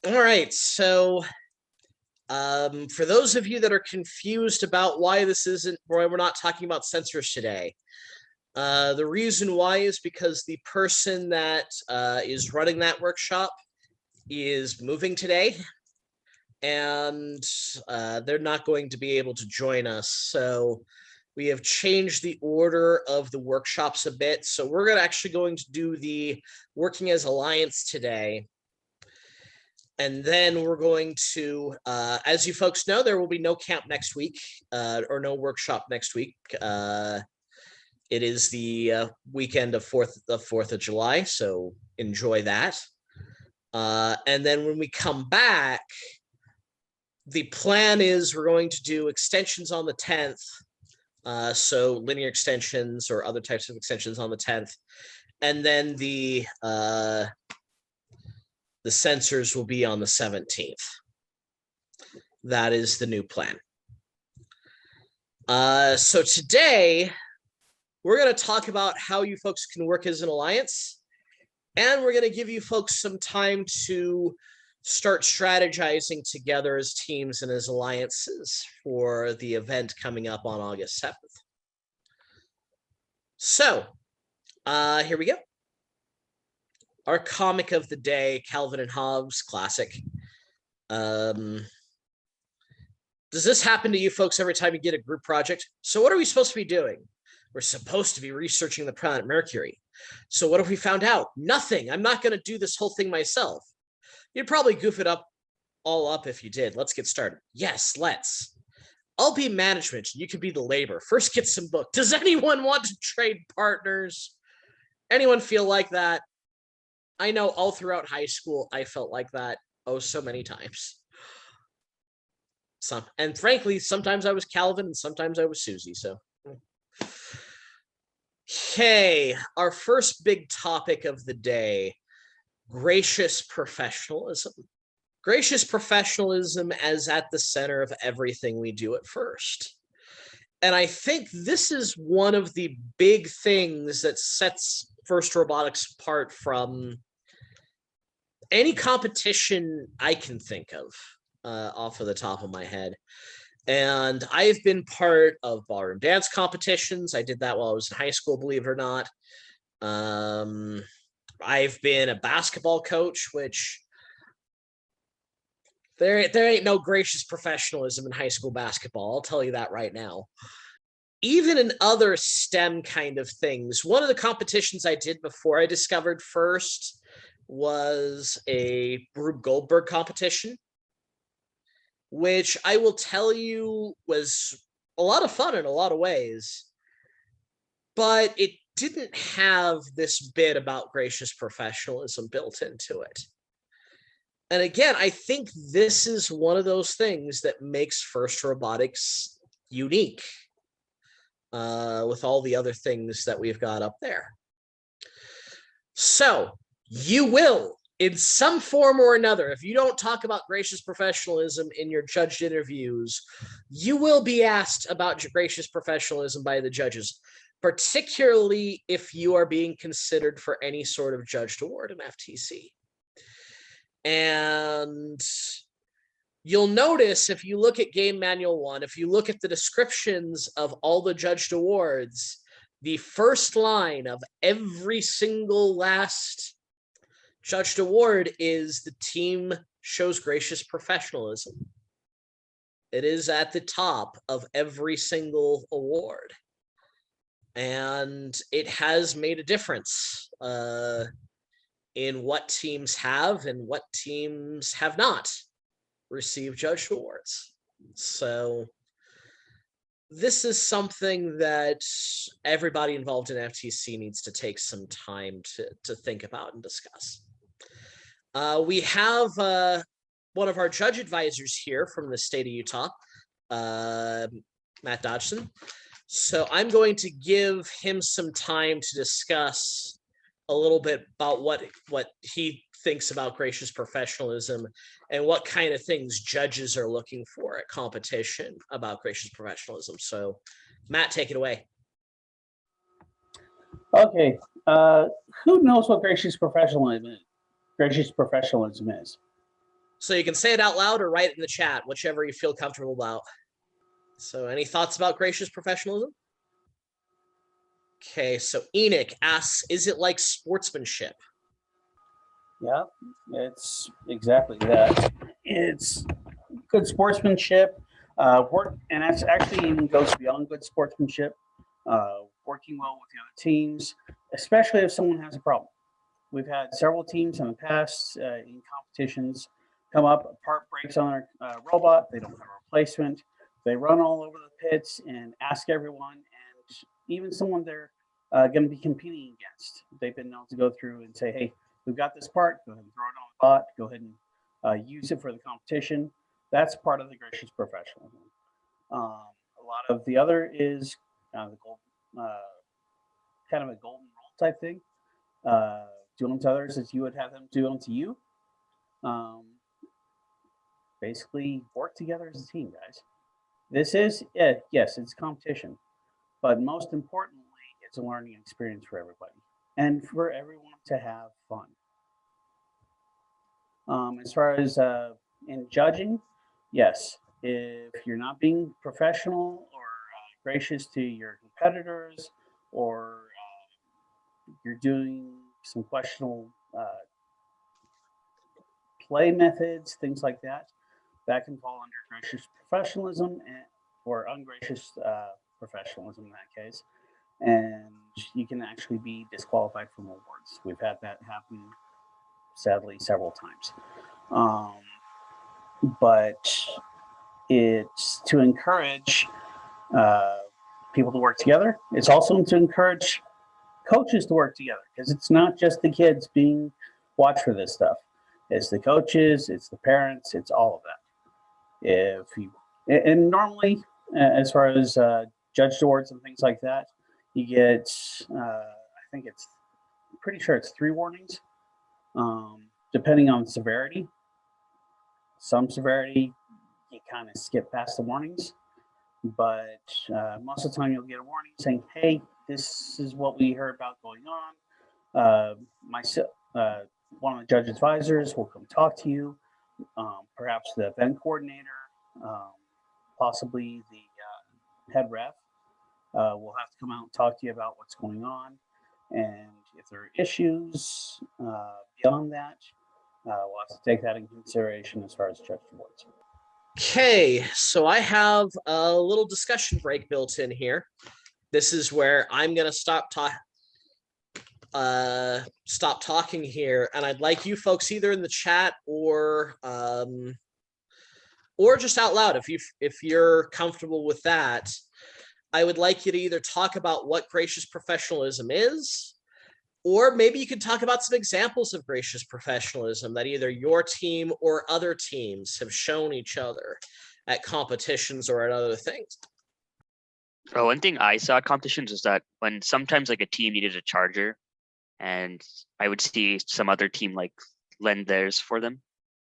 All right, so for those of you that are confused about why we're not talking about sensors today, the reason why is because the person that is running that workshop is moving today, and they're not going to be able to join us. So we have changed the order of the workshops a bit. So we're actually going to do the Working as Alliance today. And then we're going to, as you folks know, there will be no camp next week or no workshop next week. It is the weekend of 4th of July, so enjoy that. And then when we come back, the plan is we're going to do extensions on the 10th. So linear extensions or other types of extensions on the 10th. And then the sensors will be on the 17th. That is the new plan. So today, we're going to talk about how you folks can work as an alliance. And we're going to give you folks some time to start strategizing together as teams and as alliances for the event coming up on August 7th. So here we go. Our comic of the day, Calvin and Hobbes, classic. Does this happen to you folks every time you get a group project? So what are we supposed to be doing? We're supposed to be researching the planet Mercury. So what have we found out? Nothing. I'm not going to do this whole thing myself. You'd probably goof it all up if you did. Let's get started. Yes, let's. I'll be management. You can be the labor. First, get some book. Does anyone want to trade partners? Anyone feel like that? I know all throughout high school, I felt like that so many times. And frankly, sometimes I was Calvin and sometimes I was Susie. So, okay, our first big topic of the day, gracious professionalism. Gracious professionalism is at the center of everything we do at First. And I think this is one of the big things that sets First Robotics apart from any competition I can think of off of the top of my head. And I've been part of ballroom dance competitions. I did that while I was in high school, believe it or not. I've been a basketball coach, which there ain't no gracious professionalism in high school basketball. I'll tell you that right now. Even in other STEM kind of things, one of the competitions I did before I discovered First was a Rube Goldberg competition, which I will tell you was a lot of fun in a lot of ways, but it didn't have this bit about gracious professionalism built into it. And again, I think this is one of those things that makes First Robotics unique with all the other things that we've got up there. So you will, in some form or another, if you don't talk about gracious professionalism in your judged interviews, you will be asked about gracious professionalism by the judges, particularly if you are being considered for any sort of judged award in FTC. And you'll notice if you look at Game Manual 1, if you look at the descriptions of all the judged awards, the first line of every single last judged award is the team shows gracious professionalism. It is at the top of every single award. And it has made a difference in what teams have and what teams have not received judged awards. So this is something that everybody involved in FTC needs to take some time to think about and discuss. We have one of our judge advisors here from the state of Utah, Matt Dodgson. So I'm going to give him some time to discuss a little bit about what he thinks about gracious professionalism and what kind of things judges are looking for at competition about gracious professionalism. So Matt, take it away. Okay. Who knows what gracious professionalism is? So you can say it out loud or write it in the chat, whichever you feel comfortable about. So any thoughts about gracious professionalism? Okay, so Enoch asks, is it like sportsmanship? Yeah, it's exactly that. It's good sportsmanship, and that's actually even goes beyond good sportsmanship. Working well with the other teams, especially if someone has a problem. We've had several teams in the past in competitions come up, a part breaks on their robot, they don't have a replacement. They run all over the pits and ask everyone, and even someone they're going to be competing against. They've been known to go through and say, hey, we've got this part, go ahead and throw it on the bot, go ahead and use it for the competition. That's part of the gracious professionalism. A lot of the other is the gold, kind of a golden rule type thing. Do unto others as you would have them do unto you. Basically, work together as a team, guys. This is, yes, it's competition, but most importantly, it's a learning experience for everybody and for everyone to have fun. As far as in judging, yes, if you're not being professional or gracious to your competitors, or you're doing some questionable play methods, things like that, that can fall under gracious professionalism or ungracious professionalism in that case. And you can actually be disqualified from awards. We've had that happen, sadly, several times. But it's to encourage people to work together. It's also to encourage coaches to work together, because it's not just the kids being watched for this stuff. It's the coaches, it's the parents, it's all of that. If you and normally, as far as judge awards and things like that, you get I think it's pretty sure it's 3 warnings, depending on severity. Some severity you kind of skip past the warnings, but most of the time you'll get a warning saying, "Hey, this is what we heard about going on. One of the judge advisors will come talk to you. Perhaps the event coordinator, possibly the head ref, will have to come out and talk to you about what's going on. And if there are issues beyond that, we'll have to take that into consideration as far as judge awards." Okay, so I have a little discussion break built in here. This is where I'm going to stop talking here, and I'd like you folks either in the chat or just out loud, if you're comfortable with that. I would like you to either talk about what gracious professionalism is, or maybe you could talk about some examples of gracious professionalism that either your team or other teams have shown each other at competitions or at other things. One thing I saw at competitions is that when sometimes like a team needed a charger, and I would see some other team like lend theirs for them.